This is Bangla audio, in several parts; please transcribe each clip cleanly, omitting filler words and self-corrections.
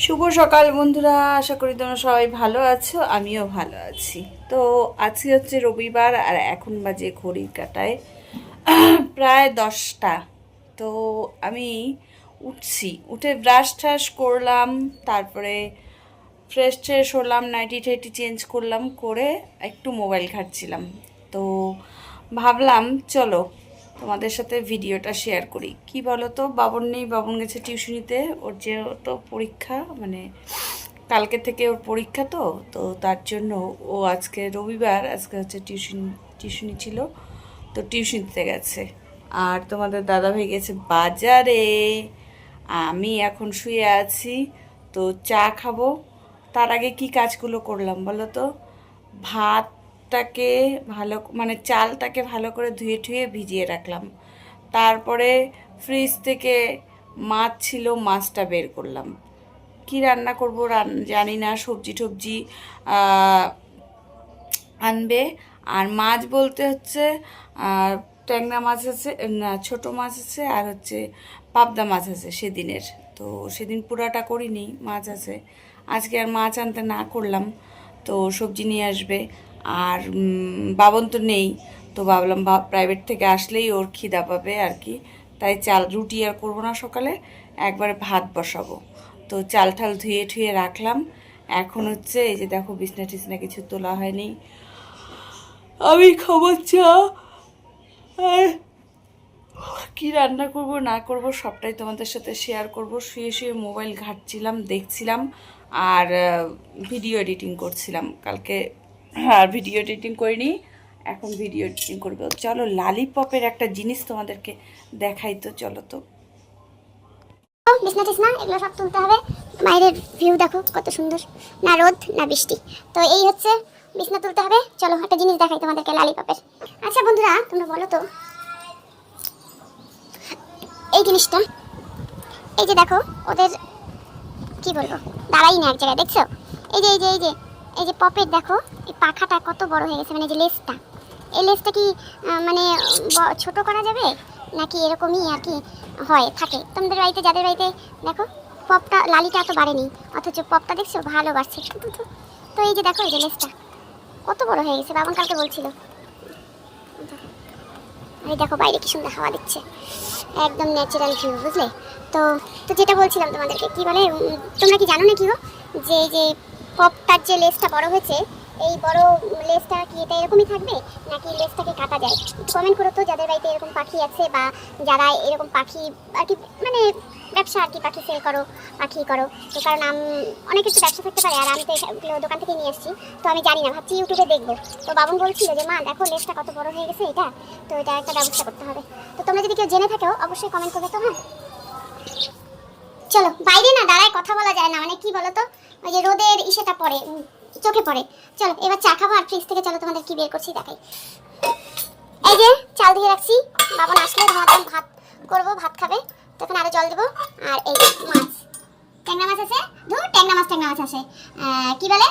শুভ সকাল বন্ধুরা, আশা করি তোমরা সবাই ভালো আছো। আমিও ভালো আছি। তো আজকে হচ্ছে রবিবার আর এখন বাজে ঘড়ির কাঁটায় প্রায় 10টা। তো আমি উঠে ব্রাশ ট্রাশ করলাম, তারপরে ফ্রেশ ট্রেশ হলাম, নাইটি টাইটি চেঞ্জ করলাম, করে একটু মোবাইল ঘাঁটছিলাম। তো ভাবলাম চলো তোমাদের সাথে ভিডিওটা শেয়ার করি। কি বলো তো, বাবন নেই, বাবন গেছে টিউশনিতে। ওর যেহেতু পরীক্ষা, মানে কালকে থেকে ওর পরীক্ষা, তো তো তার জন্য ও আজকে রবিবার, আজকে হচ্ছে টিউশনি ছিল, তো টিউশনিতে গেছে। আর তোমাদের দাদাভাই গেছে বাজারে। আমি এখন শুয়ে আছি, তো চা খাবো। তার আগে কি কাজগুলো করলাম বলো তো। ভাতটাকে মানে চালটাকে ভালো করে ধুয়ে ঠুয়ে ভিজিয়ে রাখলাম। তারপরে ফ্রিজ থেকে মাছ ছিল, মাছটা বের করলাম। কি রান্না করবো জানি না, সবজি টবজি আনবে। আর মাছ বলতে হচ্ছে ট্যাংরা মাছ আছে, না ছোটো মাছ আছে, আর হচ্ছে পাবদা মাছ আছে সেদিনের। তো সেদিন পুরাটা করিনি, মাছ আছে। আজকে আর মাছ আনতে না করলাম, তো সবজি নিয়ে আসবে। আর বাবন তো নেই, তো ভাবলাম প্রাইভেট থেকে আসলেই ওর খিদা পাবে আর কি। তাই চাল রুটি আর করবো না সকালে, একবারে ভাত বসাবো। তো চাল ঠাল ধুয়ে ঠুয়ে রাখলাম। এখন হচ্ছে এই যে দেখো, বিছনা টিছনা কিছু তোলা হয়নি। আমি খাবো চা। আর কি রান্না করব না করব সবটাই তোমাদের সাথে শেয়ার করব। শুয়ে শুয়ে মোবাইল ঘাঁটছিলাম, দেখছিলাম, আর ভিডিও এডিটিং করছিলাম কালকে। আর ভিডিও এডিটিং করিনি, এখন ভিডিও এডিটিং করবো। চলো লালিপপের একটা জিনিস তোমাদেরকে দেখাই, তো চলো। তো বিছনা টিছনা এগুলো সব তুলতে হবে। বাইরের ভিউ দেখো কত সুন্দর, না রোদ না বৃষ্টি। তো এই হচ্ছে বিছনা তুলতে হবে। চলো একটা জিনিস দেখাই তোমাদেরকে লালিপপের। আচ্ছা বন্ধুরা, তোমরা বলো তো, এই জিনিসটা, এই যে দেখো ওদের কি বলবো, দাঁড়াই না এক জায়গায়, দেখছো? এই যে এই যে এই যে এই যে পপের দেখো, এই পাখাটা কত বড় হয়ে গেছে, মানে যে লেজটা, এই লেজটা কি মানে ছোট করা যাবে নাকি এরকমই আর কি হয় থাকে তোমাদের বাড়িতে? যাদের বাড়িতে দেখো পপটা, লালিটা এত বাড়েনি, অথচ পপটা দেখছো ভালো বাড়ছে। তো এই যে দেখো, এই যে লেজটা কত বড় হয়ে গেছে, বাবন কালকে বলছিল। এই দেখো বাইরে কি সুন্দর হাওয়া দিচ্ছে, একদম ন্যাচারাল ভিউ, বুঝলে? তো তো যেটা বলছিলাম তোমাদেরকে, কি বলে, তোমরা কি জানো না কি গো, যে এই যে পপটার যে লেজটা বড় হয়েছে, এই বড় লেজটা কি এটা এরকমই থাকবে নাকি লেজটাকে কাটা যায়? একটু কমেন্ট করো তো, যাদের বাড়িতে এরকম পাখি আছে বা যারা এরকম পাখি আর কি, মানে ব্যবসা আর কি, পাখি সেল করো, পাখি করো। তো কারণ অনেক কিছু ব্যবসা থাকতে পারে, আর আমি তো এগুলো দোকান থেকে নিয়ে আসছি, তো আমি জানি না, ভাবছি ইউটিউবে দেখবো। তো বাবন বলছিল যে মা দেখো লেজটা কত বড় হয়ে গেছে এটা, তো এটা একটা ব্যবস্থা করতে হবে। তো তোমরা যদি কেউ জেনে থাকো অবশ্যই কমেন্ট করবে তো। হ্যাঁ চলো, বাইরে না দাঁড়ায় কথা বলা যায় না, মানে কি বলো তো, ওই যে রোদের ইসেটা পড়ে, চোখে পড়ে। চলো এবার চা খাবো, আর ফ্রিজ থেকে চলো তোমাদের কি বের করছি দেখাই। এই যে চাল দিয়ে রাখছি, বাবন আসলে ভাত ভাত করবো, ভাত খাবে, তখন আরো জল দেবো। আর এই মাছ, ট্যাংরা মাছ আছে, ধর ট্যাংরা মাছ আছে, কি বলে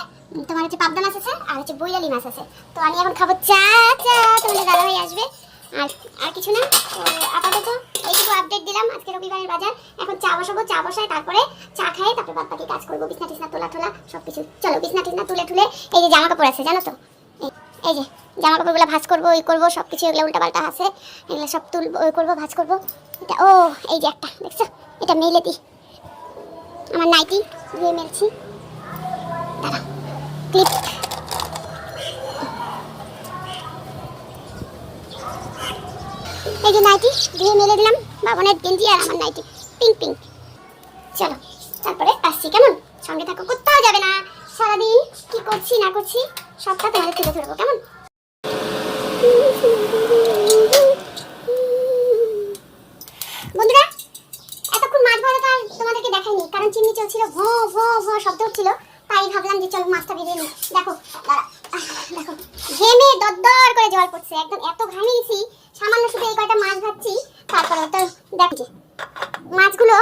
তোমার হচ্ছে পাবদা মাছ আছে, আর হচ্ছে বৈলালি মাছ আছে। তো আমি এখন খাবো চা। চা তোমাদের দাদা ভাই আসবে, আর আর কিছু না। তো আপাতত এইটুকু আপডেট দিলাম আজকে রবিবারের বাজার। এখন চা বসাবো, চা বসায় তারপরে চা খাই, তারপরে বাদ বাকি কাজ করবো, বিছনা টিছনা তোলা টোলা সব কিছু। চলো বিছনা টিছনা তুলে ঠুলে, এই যে জামা কাপড় আছে জানো তো, এই যে জামা কাপড়গুলো ভাঁজ করবো, ওই করবো সব কিছু, এগুলো উল্টা পাল্টা আছে, এগুলো সব তুলবো, ওই করবো, ভাঁজ করবো। এটা ও এই যে একটা দেখছো, এটা মেলে দিই, আমার নাইটি ধুয়ে মেলছি, দাঁড়া ক্লিপ। এই যে নাইটি ধুয়ে মেলে দিলাম, বাবনের গেঞ্জি আর আমার নাইটি পিঙ্ক পিঙ্ক। চলো তারপরে আসছি, কেমন? সঙ্গে থাকো, কোথাও যাবে না, সারাদিন কি করছি না করছি সবটা তোমাদের তুলে ধরবো, কেমন? বন্ধুরা এতক্ষণ মাছ ভাজাটা তোমাদেরকে দেখাইনি, কারণ চিমনি চলছিল, ভো ভো ভো শব্দ হচ্ছিল, তাই ভাবলাম যে চলো মাছটা ভেজে নিই। দেখো দেখো ঘেমে দরদর করে জল পড়ছে, একদম এত ঘামে গেছি, সামান্য শুধু এই কয়টা মাছ ভাজছি। তারপরে তো দেখছি মাছগুলো,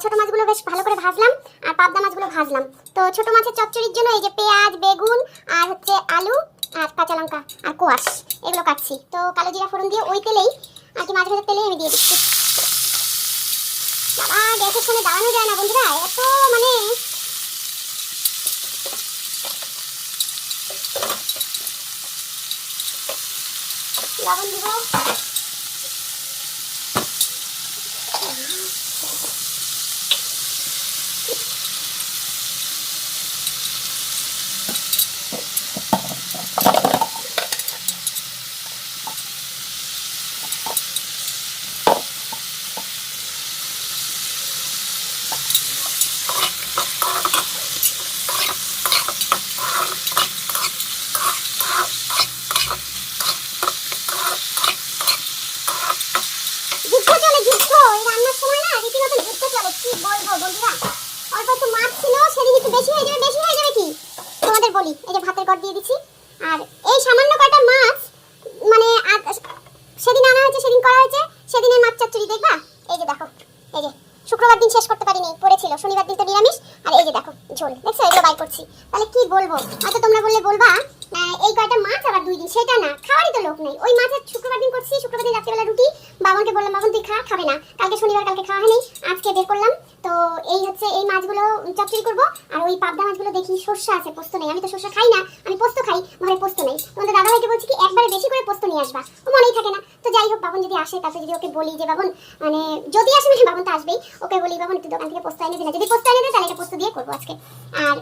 ছোট মাছগুলো বেশ ভালো করে ভাজলাম, আর পাবদা মাছগুলো ভাজলাম। তো ছোট মাছের চচ্চড়ির জন্য এই যে পেঁয়াজ, বেগুন, আর হচ্ছে আলু, আর কাঁচা লঙ্কা, আর কোয়াশ, এগুলো কাটছি। তো কালো জিরা ফোড়ন দিয়ে ওই তেলেই আর কি, মাছ ভাজার তেলেই আমি দিয়ে দিচ্ছি। বাবা গ্যাসের সামনে দাঁড়ানো যায় না বন্ধুরা, এত মানে যুদ্ধ চলে, যুদ্ধ। এই রান্নার সময় না রীতিমতো যুদ্ধ চলে, কি বলবো বন্ধুরা। অল্প একটু মাছ ছিল, সেদিন একটু বেশি হয়ে যাবে। বেশি হয়ে যাবে কি তোমাদের বলি, এই যে ভাতের গড় দিয়ে দিচ্ছি, আর এই সামান্য কয়টা মাছ, মানে সেদিন আনা হয়েছে, সেদিন করা হয়েছে, সেদিনের মাছ চচ্চড়ি দেখবা। এই যে দেখো, এই যে শুক্রবার দিন শেষ করতে পারিনি, পড়েছিল। শনিবার দিন তো নিরামিষ, আর এই যে দেখো ঝোল, দেখছো এগুলো বাই করছি। তাহলে কি বলবো, হয়তো তোমরা বলবা এই কয়টা মাছ আবার 2 দিন, সেটা না, খাওয়ারই তো লোক নেই। ওই মাছের শুক্রবার দিন করছি, শুক্রবার দিন রাত্রিবেলা রুটি, বাবাকে বললাম বাবা তুই খা, খাবে না, কালকে শনিবার, কালকে খাওয়া হয়নি, আজকে বের করলাম। তো এই হচ্ছে এই মাছগুলো চচ্চড়ি করবো। আর ওই পাবদা মাছগুলো দেখি সর্ষে আছে, পোস্ত নেই। আমি তো সর্ষে খাই না, আমি পোস্ত খাই, ঘরে পোস্ত নেই। তোমাদের দাদাভাইকে বলছি কি একবারে বেশি করে পোস্ত নিয়ে আসবা, ও মনেই থাকে না। তো যাই হোক, বাবন যদি আসে, তারপরে যদি ওকে বলি যে বাবন, মানে যদি আসে, মানে বাবন তো আসবেই, ওকে বলি বাবন একটু দোকান থেকে পোস্ত এনে দিলে, যদি পোস্ত এনে দেয় তাহলে এটা পোস্ত দিয়ে করবো আজকে। আর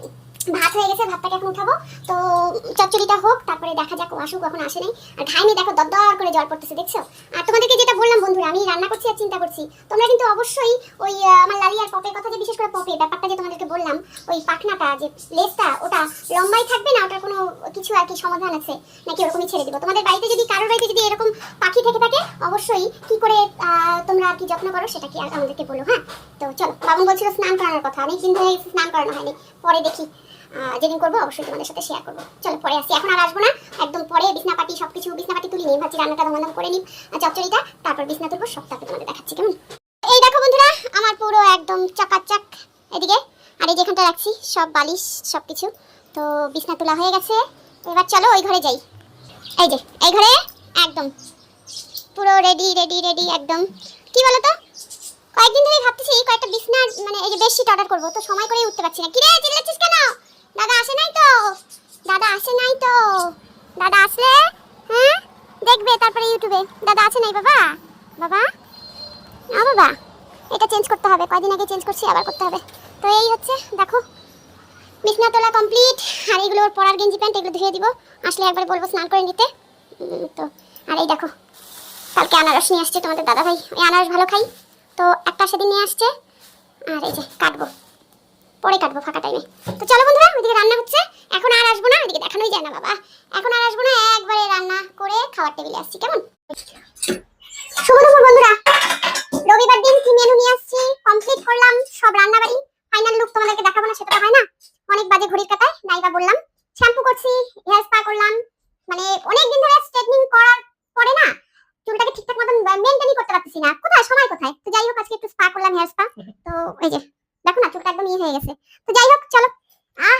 ভাত হয়ে গেছে, ভাতটাকে এখন উঠাবো। তো চচ্চড়িটা হোক, তারপরে দেখা যাক ও আসুক, কখন আসে নাই। আর ঘাইনি দেখো দরদর করে জল পড়তেছে, দেখছো। আর তোমাদেরকে যেটা বললাম বন্ধুরা, আমি রান্না করছি আর চিন্তা করছি। তোমরা কিন্তু অবশ্যই ওই আমার লালি আর পপের কথা, যে বিশেষ করে পপে ব্যাপারটা যে তোমাদেরকে বললাম, ওই পাখনাটা যে লেজটা, ওটা লম্বাই থাকবে না, ওটার কোনো কিছু আর কি সমাধান আছে নাকি ওরকমই ছেড়ে দিব। তোমাদের বাড়িতে যদি, কারোর বাড়িতে যদি এরকম পাখি থেকে থাকে, অবশ্যই কি করে তোমরা আর কি যত্ন করো সেটা কি আর আমাদেরকে বলো। হ্যাঁ, তো চলো। বাবন বলছিল স্নান করানোর কথা, অনেক দিন ধরে স্নান করানো হয়নি, পরে দেখি যেদিন করবো অবশ্যই তোমাদের সাথে শেয়ার করবো। চলো পরে আসি, এখন আর আসবো না, একদম পরে বিছনাপাটি সবকিছু, বিছনাপাটি তুলি নিই, ভাবছি রান্নাটা ধমাধম করে নিই, চচ্চড়িটা, তারপর বিছনা তুলবো, সব তারপর তোমাদের দেখাচ্ছি কেমন। এই দেখো বন্ধুরা, আমার পুরো একদম চকাচক এদিকে, আর এই যেখানটা রাখছি সব বালিশ সবকিছু। তো বিছনা তোলা হয়ে গেছে, এবার চলো ওই ঘরে যাই। এই যে এই ঘরে একদম পুরো রেডি রেডি রেডি একদম। কি বলো তো, কয়েকদিন ধরে ভাবতেছি কয়েকটা বিছনা, মানে এই যে বেডশিট অর্ডার করবো, তো সময় করেই উঠতে পারছি না। কি রে চিল্লাচ্ছিস কেন? দাদা আসে নাই তো, দাদা আসে নাই তো, দাদা আসলে হ্যাঁ দেখবে তারপরে ইউটিউবে। দাদা আসে নাই বাবা, বাবা বাবা, এটা চেঞ্জ করতে হবে, কয়দিন আগে চেঞ্জ করছি, আবার করতে হবে। তো এই হচ্ছে দেখো, বিছনা তোলা কমপ্লিট। আর এগুলোর পরার গেঞ্জি প্যান্ট এগুলো ধুয়ে দিব, আসলে একবার বলবো স্নান করে নিতে। তো আর এই দেখো, কালকে আনারস নিয়ে আসছে তোমাদের দাদা ভাই, এই আনারস ভালো খাই, তো একটা সেদিন নিয়ে আসছে। আর এই যে কাটবো, পরে কাটবো ফাঁকা টাইমে। তো চলো বন্ধুরা, ওইদিকে রান্না হচ্ছে, এখন আর আসবো না, ওইদিকে দেখানোই যায় না বাবা, এখন আর আসবো না, একবারে রান্না করে খাওয়ার টেবিলে আসছি কেমন। শুভ দুপুর বন্ধুরা, রবিবার দিন কি মেনু নিয়ে আসছি, কমপ্লিট করলাম সব রান্না বাড়ি। ফাইনাল লুক তোমাদেরকে দেখাবো না, সেটা তো হয় না, অনেক বাজে ঘড়ির কাটায় নাইবা বললাম। শ্যাম্পু করছি, হেয়ার স্পা করলাম, মানে অনেক দিন ধরে স্ট্রেটনিং করার পরে না চুলটাকে ঠিকঠাক মতন মেইনটেইন করতে পারতেছি না, কোথায় সময় কোথায়। তো যাই হোক, আজকে একটু স্পা করলাম, হেয়ার স্পা। তো এই যে দেখো না, চুলটা একদম হয়ে গেছে। তো যাই হোক চলো,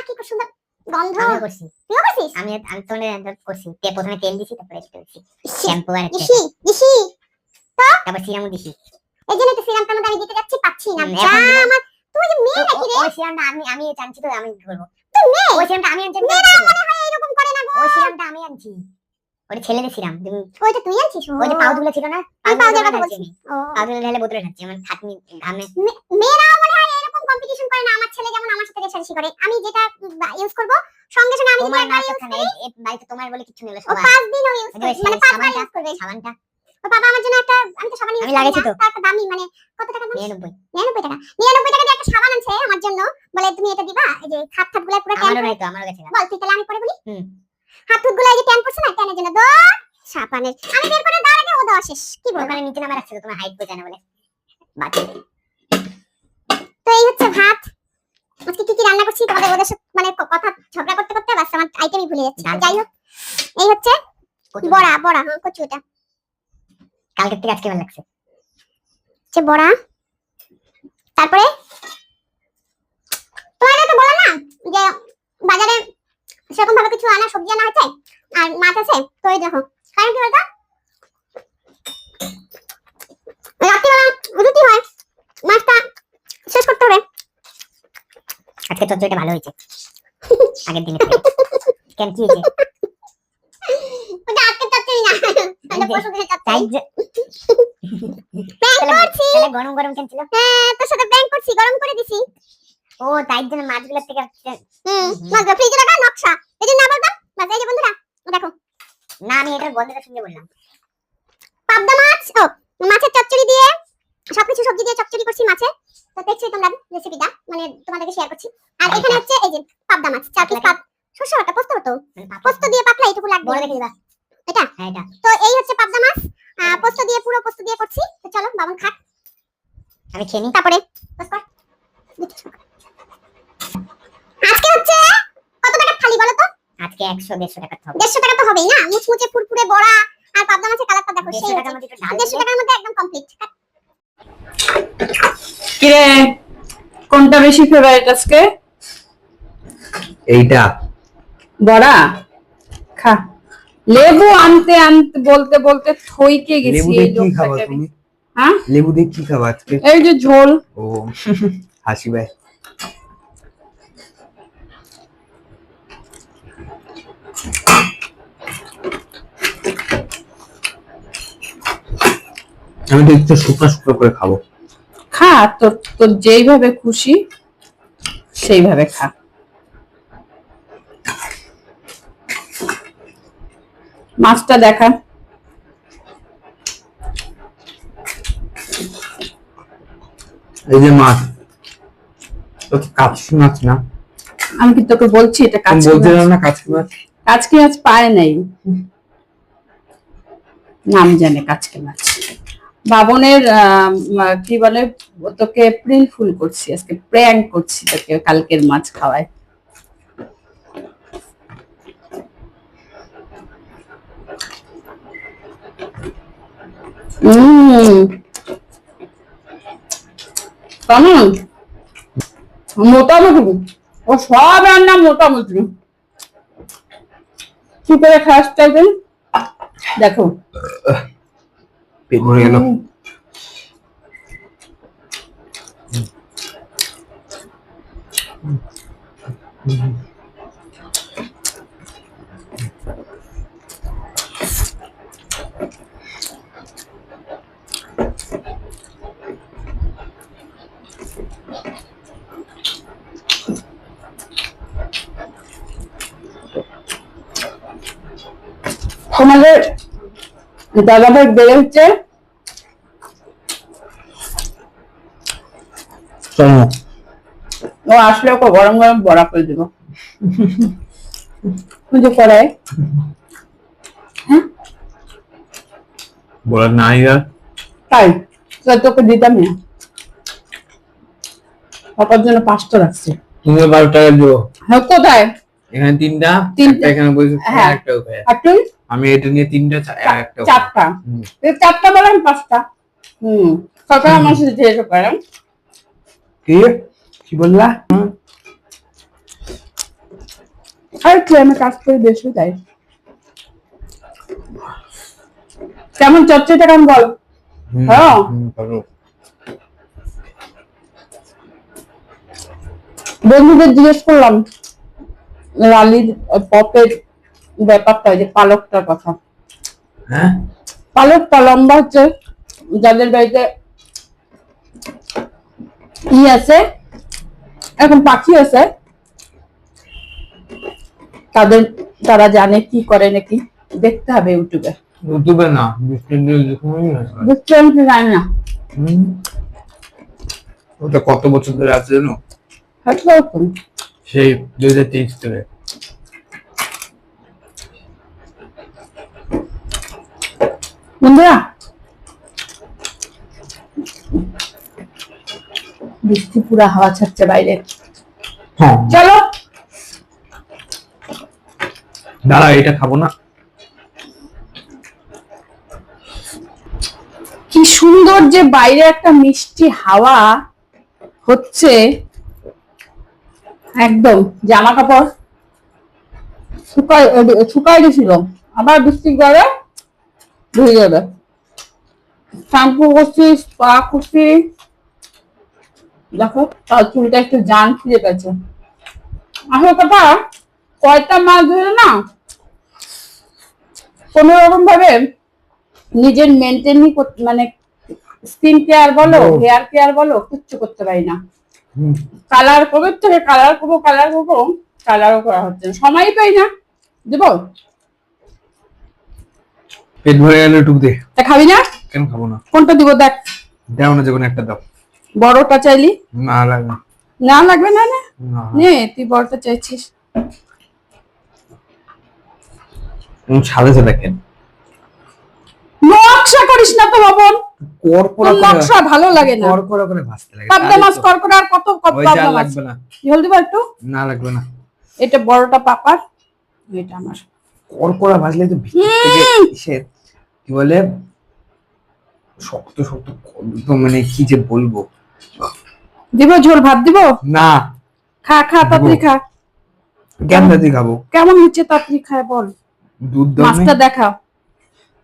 কি খুব সুন্দর গন্ধ। আমিও করছি, তুইও করছিস? আমি তোমাদের করছি, প্রথমে তেল দিছি, তারপরে এটা দিছি, শ্যাম্পু আর দিছি দিছি, তারপর সিরামও দিছি। এই জন্য তো সিরামটা মধ্যে আমি দিতে যাচ্ছি, পাচ্ছি না। যা আমার, তুই যে মেয়ে নাকি রে? ওই সিরামটা আমি জানছি, তো আমি করব। তুই মেয়ে? ওই সিরামটা আমি আনছি, মেয়েরা মনে হয় এরকম করে না গো। ওই সিরামটা আমি আনছি, ওই ছেলেদের সিরাম। তুমি ওইটা তুই আনছিস? ওই যে পাউডারগুলো ছিল না, আমি পাউডার কথা বলছি। পাউডার ঢেলে বোতলে রাখছি, আমার খাটনি ঘামে। মেয়েরা মনে হয় এরকম কম্পিটিশন করে না, আমার ছেলে যেমন আমার সাথে রেষারেষি করে। আমি যেটা ইউজ করব সঙ্গে সঙ্গে আমি তোমার যদি না একবার তো ইউজ খানে, করি, এই বাড়িতে তোমার বলে কিছু নেই, ও সবাই 5 দিন ইউজ করবে, মানে 5 বার ইউজ করবে। সাবানটা ও বাবা আমার জন্য একটা, আমি তো সাবান ইউজ আমি করি লাগাইছি না, তো। তার একটা দামি, মানে কত টাকা দাম? 99। 99 টাকা। 99 টাকা দিয়ে একটা সাবান আনছে আমার জন্য, বলে তুমি এটা দিবা, এই যে হাত গুলা পুরো ট্যান। আমারও নাই তো, আমারও গেছে না। বল তুই, তাহলে আমি পরে বলি। হুম, হাত গুলা এই যে ট্যান পড়ছে না, ট্যানের জন্য দর সাবানের আমি বের করে দেওয়ার আগে ও দেওয়া শেষ। কি বল? ওখানে নিচে নামা রাখছে তো, তোমার হাইট বোঝায় না বলে বাকি। তো এই হচ্ছে ভাত। আজকে কি কি রান্না করছি তোমাদের ওদের সাথে, মানে কথা ঝগড়া করতে করতে বাস আমার আইটেমই ভুলে যাচ্ছি। ডাল। যাই হোক, এই হচ্ছে বড়া, বড়া হ্যাঁ কচু, এটা কালকের থেকে আজকে ভালো লাগছে। হচ্ছে বড়া। তারপরে তোমাদের তো বললাম না যে বাজারে সেরকম ভাবে কিছু আনা, সবজি আনা হয়েছে আর মাছ আছে। তো এই দেখো, কারণ কি বলতো, রাত্রিবেলা রুটি হয়, মাছটা শেষ করতে হবে। আজকে চচ্চড়িটা ভালো হয়েছে আগের দিনের থেকে। কেন কি হয়েছে? ওটা আজকে চচ্চড়ি না, পশুদের চাচ্ছি প্র্যাঙ্ক করছি। তাহলে গরম গরম কেন ছিল? হ্যাঁ তোর সাথে প্র্যাঙ্ক করছি, গরম করে দিছি। ও তাই জন্য মাছগুলো থেকে মাছগুলো ফ্রিজে রাখা নকশা, এই জন্য না বলতাম। বাস এই যে বন্ধুরা দেখো, না আমি এটার গন্ধটা শুনে বললাম। পাবদা মাছ, মাছের চচ্চড়ি দিয়ে সবকিছু সবজি দিয়ে চচ্চড়ি করছি মাছে। তো দেখছি তোমরা রেসিপিটা, মানে তোমাদেরকে শেয়ার করছি। আর এখানে হচ্ছে এই যে পাবদা মাছ 4 পিস শস্য বাটা পোস্ত তো পোস্ত দিয়ে পাতলা এইটুকু লাগবে। বড় দেখে দিবা এটা হ্যাঁ এটা। তো এই হচ্ছে পাবদা মাছ, পোস্ত দিয়ে পুরো পোস্ত দিয়ে করছি। তো চলো বাবন খাক, আমি খেয়ে নিই। তারপরে আজকে হচ্ছে কত টাকা থালি বলো তো? আজকে 100-150 টাকা হবে। 150 টাকা তো হবেই না, মুচমুচে ফুরফুরে বড়া আর পাবদা মাছের কালারটা দেখো, 150 সেই টাকার মধ্যে একটু ডাল 150 টাকার মধ্যে একদম কমপ্লিট। কিরে কোনটা বেশি ফেভারিট আজকে? এইটা বড়া খা। লেবু আনতে আনতে বলতে বলতে থইকে গেছি লেবু এই দিয়ে কি খাবা লোকটাকে। তুমি? হ্যাঁ লেবু দিয়ে কি খাবা আজকে? এই যে ঝোল। ও হাসি ভাই। আমি তো একটু শুকনো শুকনো করে খাবো। খা, তোর তোর যেইভাবে খুশি সেইভাবে খা। মাছটা দেখা। এই যে মাছ, তো কাচকি মাছ না? আমি কি তোকে বলছি এটা তুমি কাচকি বলতে মাছ? না কাচকি মাছ? কাচকি মাছ পায় নাই, নাম জানে কাচকি মাছ। বাবনের কি বলে, তোকে এপ্রিল ফুল করছি আজকে, প্র্যাঙ্ক করছি তোকে কালকের মাছ খাওয়ায়। কেমন মোটামুটি, ও সব রান্না মোটামুটি। কি করে খাস চাইবেন দেখো। পেট ভরে গেল। তোমাদের দাদাভাই বেড়ে হচ্ছে ও আসলে ওকে গরম গরম বড়া করে দিব পুজো করায়। হ্যাঁ বলা নাই আর তাই তোকে দিতাম না, পাপার জন্য 5টা রাখছি। তুমি 12 টাকা দিও। হ্যাঁ কোথায়? এখানে তিনটা, তিনটা। এখানে বসে হ্যাঁ। একটা উপায়। আর তুই? আমি এটা নিয়ে তিনটা, একটা 4টা। এই 4টা বলেন 5টা। সকালে আমার সাথে যেতে পারেন। কি কি বললা? আর তুই আমি কাজ করে বেশি তাই। কেমন চচ্চড়িটা কেমন বল? হ্যাঁ বন্ধুদের জিজ্ঞেস করলাম লালির পপের ব্যাপারটা, যে পালকটার কথা। হ্যাঁ পালকটা লম্বা হচ্ছে, যাদের বাড়িতে ই আছে এখন পাখি আছে তাদের, তারা জানে কি করে নাকি, দেখতে হবে ইউটিউবে। ইউটিউবে না, দেখুনই না। বুঝতে আমি জানি না। ওটা কত বছর ধরে আছে জানো? হয়তো সেই 2023 থেকে। বন্ধুরা বৃষ্টি পুরা হাওয়া ছাড়ছে বাইরে। হ্যাঁ চলো দাঁড়া, এটা খাবো না। কি সুন্দর যে বাইরে একটা মিষ্টি হাওয়া হচ্ছে, একদম জামা কাপড় শুকায় গেছিল, আবার বৃষ্টি গেলে ধুয়ে যাবে। শ্যাম্পু করছি, স্পা করছি, দেখো তার চুলটা একটু জান ফিরে গেছে। আসলে কথা কয়টা মাছ ধরে না কোনো রকম ভাবে নিজের মেনটেনই মানে স্কিন কেয়ার বলো, ও। হেয়ার কেয়ার বলো, কিচ্ছু করতে পারি না। হুম, কালার করবে থেকে কালারও করা হচ্ছে না, সময়ই পাই না। দিব? পেট ভরে গেলে একটু দে। তা খাবি না? কেন খাবো না? কোনটা দিব দেখ। দাও না, যে কোনো একটা দাও। বড়টা চাইলি? না লাগে না। না লাগবে না, না না। নে, তুই বড়টা চাইছিস। সাদা দেখেন। নকশা করিস না তো বাবন, করকরা তোর নকশা ভালো লাগে না। করকরা করে ভাজতে লাগে। পাবদা মাছ করকরা আর কত ওইটা পাবদা মাছ। লাগবে না। ঝোল দিব একটু? না লাগবে না। এটা বড়টা পাপার, এটা আমার। করকরা ভাজলে তো ভিতর থেকে ইসে কি বলে শক্ত শক্ত তো, মানে কি যে বলবো। দিব ঝোল, ভাত দিব? না। খা খা, তাড়াতাড়ি খা। কেন দাদি খাবো? কেমন হচ্ছে তাড়াতাড়ি খায় বল। দুধ দাও মাছটা দেখাও।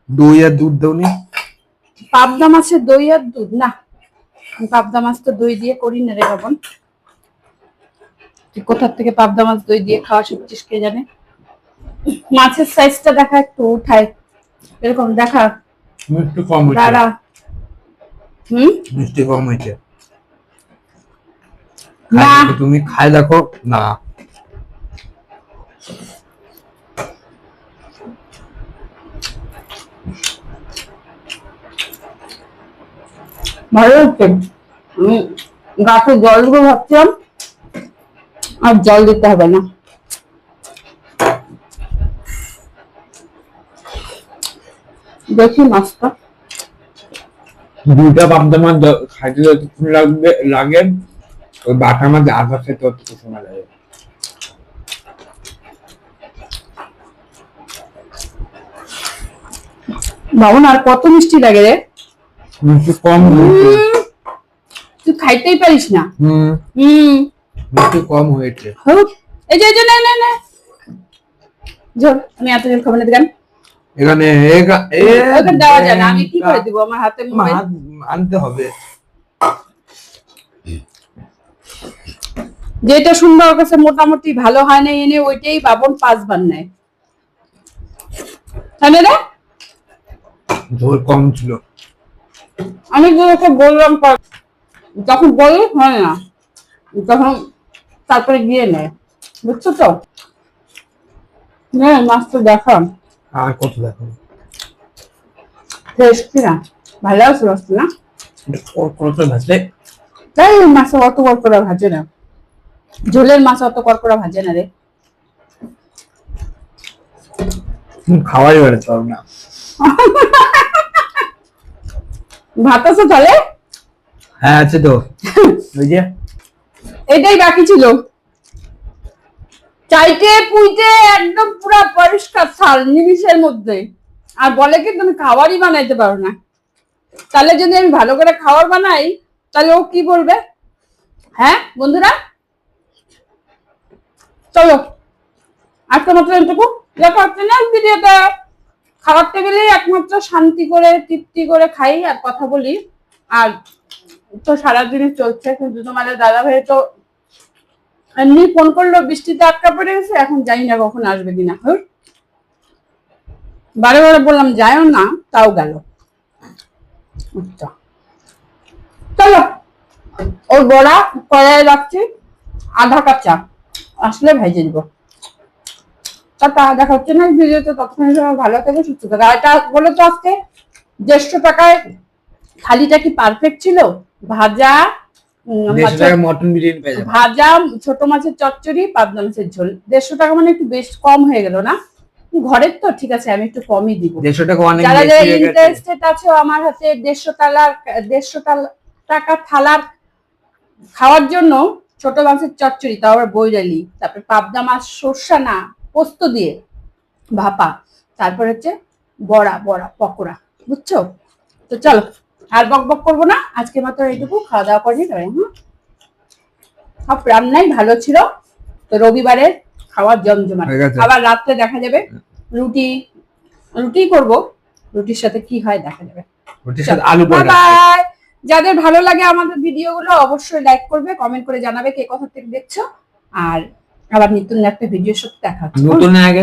দই আর দুধ দাও নি? পাবদা মাছের দই আর দুধ না, আমি পাবদা মাছ তো দই দিয়ে করি না রে বাবন। তুই কোথা থেকে পাবদা মাছ দই দিয়ে খাওয়া শিখছিস কে জানে। মাছের সাইজটা দেখা, একটু উঠায় এরকম দেখা। মিষ্টি কম হয়েছে। দাঁড়া। মিষ্টি কম হয়েছে। না। খাই দেখো, তুমি খাই দেখো না। ভালো হচ্ছে। আমি গাছে জল দেবো ভাবছিলাম, আর জল দিতে হবে না। দেখি মাছটা। দুইটা পাবদা মাছ খাইতে যতক্ষণ লাগে ওই বাটা মাছ আধা খেতে ততক্ষণ সময় লাগে। বাবন আর কত মিষ্টি লাগে রে। মিষ্টি কম হয়েছে। তুই খাইতেই পারিস না। মিষ্টি কম হয়েছে। হোক, এই যে নে নে নে ঝোল। আমি এত ঝোল খাবো না, দেখান। এখানে ওখানে দেওয়া যায় না, আমি কি করে দিব, আমার হাতে মোবাইল। মাছ আনতে হবে। যেটা সুন্দর ওর কাছে মোটামুটি ভালো হয় না, এনে ওইটাই বাবন 5 বার নেয়। তাই না রে? ঝোল কম ছিল। আমি তোকে বললাম, যখন বলি হয় না, তখন তারপরে গিয়ে নেয়, বুঝছো তো? মাছটা দেখাম আর কত দেখো ফ্রেশ কিনা, ভালো আছে মাছটা না? কত ভাজলে তাই মাছ অত কড়কড়া ভাজে না, ঝোলের মাছ অত কড়কড়া ভাজে না রে। খাওয়াই বেড়াতে পারো না। ভাত আছে তাহলে? হ্যাঁ আছে তো। ওই যে এটাই বাকি ছিল, চাইতে পুইতে একদম পুরা পরিষ্কার থাল নিমিষের মধ্যে। আর বলে কি তুমি খাবারই বানাইতে পারো না। তাহলে যদি আমি ভালো করে খাবার বানাই, তাহলে ও কি বলবে? হ্যাঁ বন্ধুরা, চলো আজকে মাত্র এটুকু। দেখা হচ্ছে না ভিডিওতে। খাবার টেবিলে একমাত্র শান্তি করে তৃপ্তি করে খাই আর কথা বলি, আর তো সারাদিনই চলছে। কিন্তু তোমাদের দাদা ভাই তো এমনি ফোন করলো, বৃষ্টিতে আটকা পড়ে গেছে, এখন জানি না কখন আসবে কিনা। বারে বারে বললাম যাইও না, তাও গেল। আচ্ছা চলো, ওর বড়া কড়াই রাখছি, আধা কাপ চা, আসলে ভেজে দিব। তা দেখা হচ্ছে না ভিডিওতে, তখন ভালো থেকে সুস্থ থাকে। আর এটা বলে তো আজকে 150 টাকায় থালিটা কি পারফেক্ট ছিল? ভাজা, 150 টাকা মটন বিরিয়ানি পেয়ে যাবে। ভাজা, ছোট মাছের চচ্চড়ি, পাবদা মাছের ঝোল। 150 টাকা মানে একটু বেশ কম হয়ে গেল না? ঘরের তো ঠিক আছে, আমি একটু কমই দিব। 150 টাকা অনেক যারা বেশি হয়ে গেছে। ইন্টারেস্টেড আছে আমার হাতে 150 টাকা থালার খাওয়ার জন্য, ছোট মাছের চচ্চড়ি, তাও আবার বৈরালি, তারপরে পাবদা মাছ সর্ষা না পোস্ত দিয়ে ভাপা, তারপর হচ্ছে বড়া পকোড়া, বুঝছো? তো চলো আর বক বক করবো না, আজকে মাত্র এইটুকু। খাওয়া দাওয়া করে নিতে হবে। সব রান্নাই ভালো ছিল। তো রবিবারের খাওয়ার জমজমাট। হয়ে গেছে। আবার রাত্রে দেখা যাবে রুটি করব, রুটির সাথে কি হয় দেখা যাবে। রুটির সাথে আলু পরোটা। বাই। যাদের ভালো লাগে আমাদের ভিডিওগুলো অবশ্যই লাইক করবে, কমেন্ট করে জানাবে কে কোথা থেকে দেখছো। আর আবার নতুন একটা ভিডিওর সাথে দেখা হচ্ছে। নতুন আগে